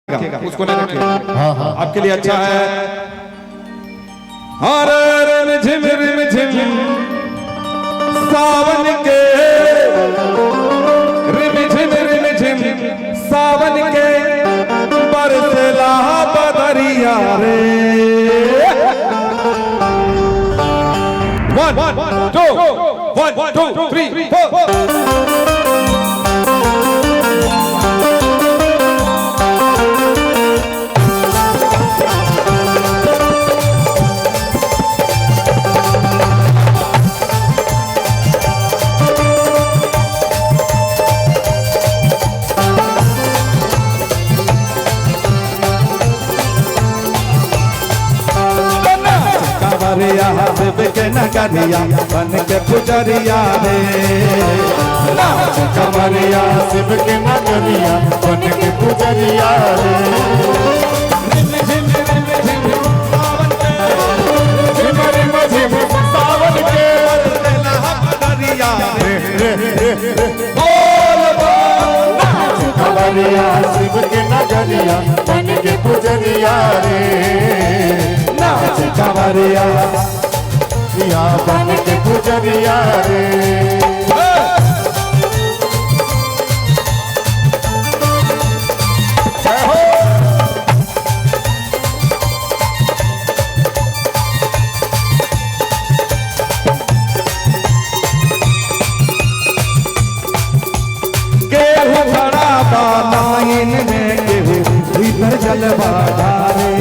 उसको नहीं रखिए। हाँ हाँ आपके लिए अच्छा है। हर झिम झिम सावन के रिम झिम सावन के बरसला बदरिया रे। 1 2 3 4 शिव के नगरिया बन के पुजरिया रे। नाच कमरिया शिव के नगरिया बन के पुजरिया रे। रिम झिम सावन के झिम रिम झिम सावन के बरसला बदरिया रे। बोल बोल नाच कमरिया शिव के नगरिया बन के पुजरिया रे। नाच कमरिया बन के पुजरिया रे। केहू खड़ा बा लाइन में केहू भीतर जलवा धारे।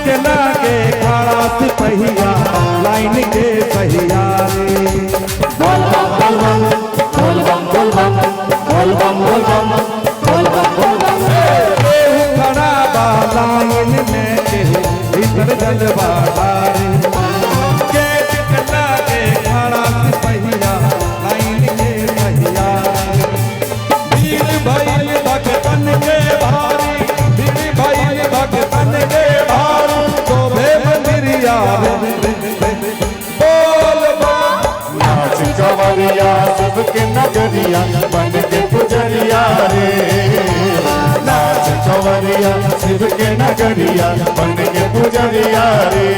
के लागे खड़ा सिपहिया लाइन के सहिया रे। बोल बम बोल बम बोल बम बोल बम बोल बम बोल बम बोल बम। केहू खड़ा बा लाइन में केहू भीतर जलवा धारे। के लागे खड़ा सिपहिया लाइन के सहिया रे। भीड़ भइल भगतन के भारी, भीड़ भइल भगतन के भारी शोभे मंदिरिया रे। बोल बोल नाच कवरिया शिव के नगरिया बन के पुजरिया रे। नाच कवरिया शिव के नगरिया बन के पुजरिया रे।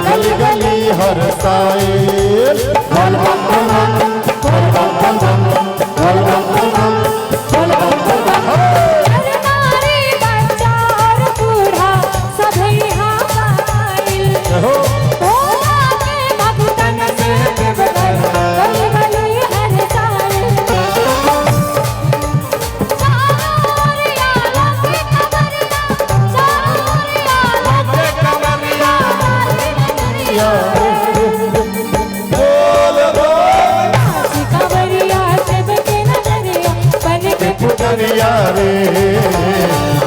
गली गली हर साइल बोल बम बोल बम बोल बम बोल बम बोल बम बोल बम बोल बम बोल बम। नारी बच्चा और बूढ़ा सभी हाइल हो भोला के भगतन से बदल गली गली हर साइल। सारिया लगे कमरिया सारिया लगे कमरिया या कमरिया शिव के नगरिया बन के पुजरिया रे।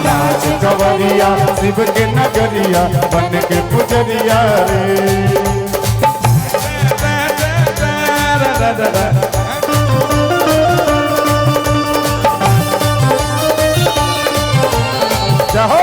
नाच कवरिया शिव के नगरिया बन के पुजरिया रे। जाहो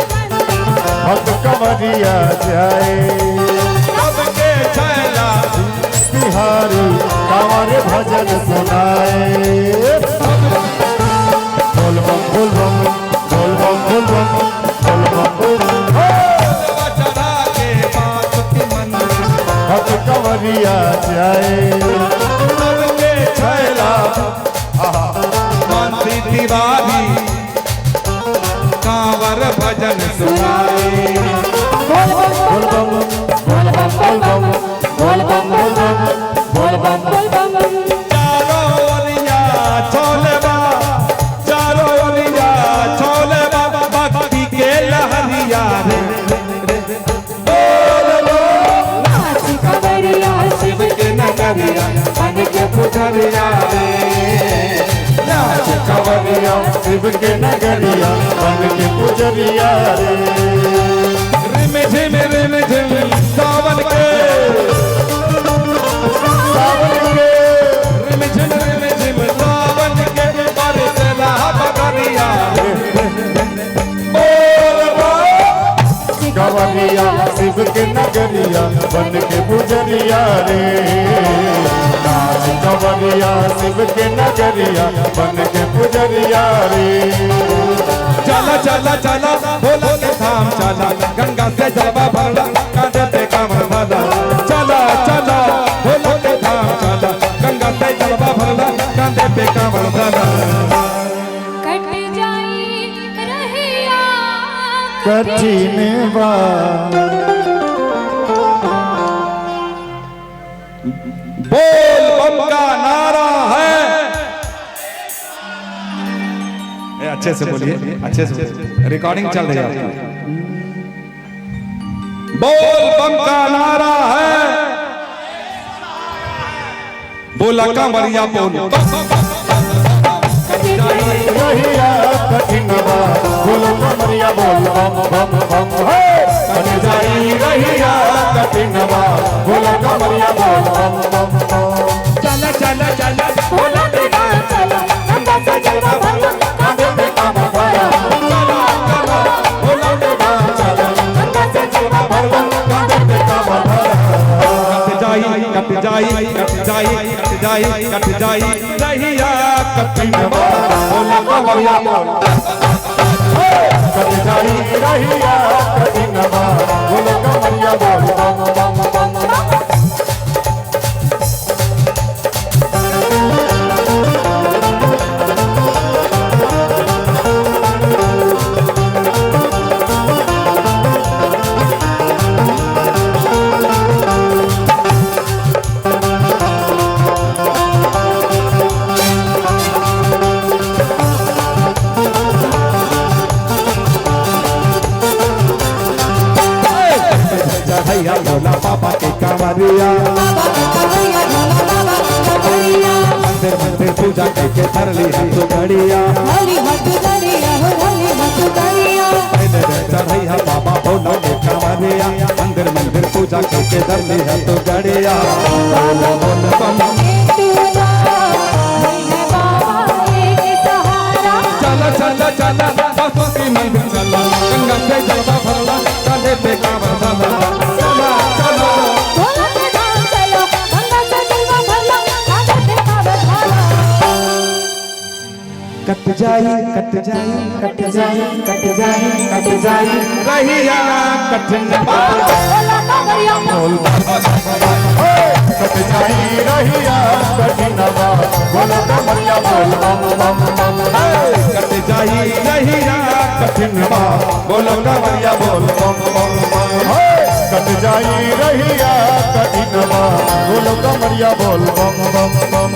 भक्त कवरिया जाए सबके छैला बिहारी कांवर भजन सुनाए। बोल बम बोल बम बोल बम बोल बम बोल बम बोल बम। चढ़ा के बासुकी मंदिर भक्त कवरिया जाए सबके छैला मानसी तिवारी कांवर भजन सुनाए। बोल बम बोल बम बोल बम बोल नगरिया बन के पुजरिया रे नाच कंवरिया शिव के नगरिया बन के पुजरिया रे रिम झिम सावन के रिम झिम सावन के बरसला बगरिया कंवरिया शिव के नगरिया बन के पुजरिया रे नाच कंवरिया शिव के नगरिया बन के पुजरिया रे चला चला चला भोला के धाम चला गंगा से जलवा भरला कांधे पे कांवर भरला चला चला भोला के धाम चला गंगा से जलवा भरला कांधे पे कांवर भरला कट जाई रहिया कठिन बा बोल बम का नारा है अच्छे से बोलिए अच्छे से रिकॉर्डिंग चल रही है आपकी बोल बम का नारा है बोला कांवरिया बोल रहिया कठिन बा बोलो कंवरिया बोल बम बम बम हे कट जाई रहिया कठिन बा बोलो कंवरिया बोल बम बम बम चला चला चला भोला के धाम चला गंगा से जलवा भरला कांधे पे कांवर भरला चला चला बोलो के धाम चला गंगा से जलवा भरला कांधे पे कांवर भरा कट जाई कट जाई कट जाई कट जाई कट जाई रहिया कठिन बा बोलो कंवरिया बोल कट जाई रहिया कठिन बा बोलो कंवरिया बोल बम बम बम चढ़ैया भोला बाबा के कांवरिया मंदिर मंदिर पूजा करके धर ली हाथ घड़िया पहले चढ़ैया बाबा भोला के कांवरिया मंदिर मंदिर पूजा करके धर ली हाथ घड़िया बोल बोल बम चला चला चला बासुकी मंदिर चला गंगा से जलवा भरला कांधे पे कांवर भरला चला चला कट जाई कट जाई कट जाई कट जाई कट जाई रहिया कठिन बा बोल कट जाई रहिया कठिन बा बोलो कंवरिया बोल बम बम बम कट जाई रहिया कठिन बा बोलो कंवरिया बोल बम बम बम कट जाई रहिया कठिन बा बोलो कंवरिया बोल बम बम बम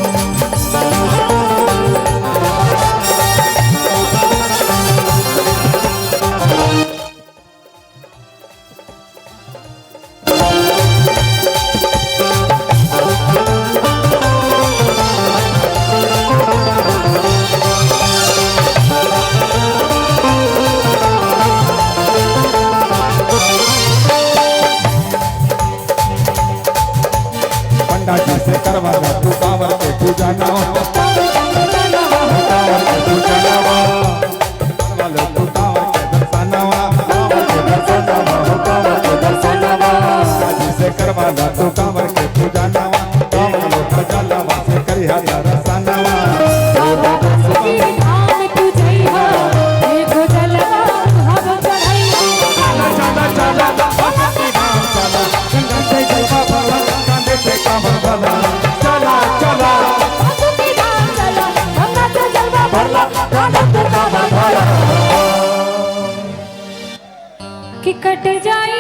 पंडा जी से करवा तू कांवर के पूजा ना कांवर के पूजा ना वालो तू कांवर के दर्शनवा जी से करवा तू कांवर के पूजा ना कांवर के जलवा से करिया दर्शनवा चला चला बासुकी धाम चला गंगा से जलवा भरला कांधे पे कांवर भरला चला चला कि कट जाई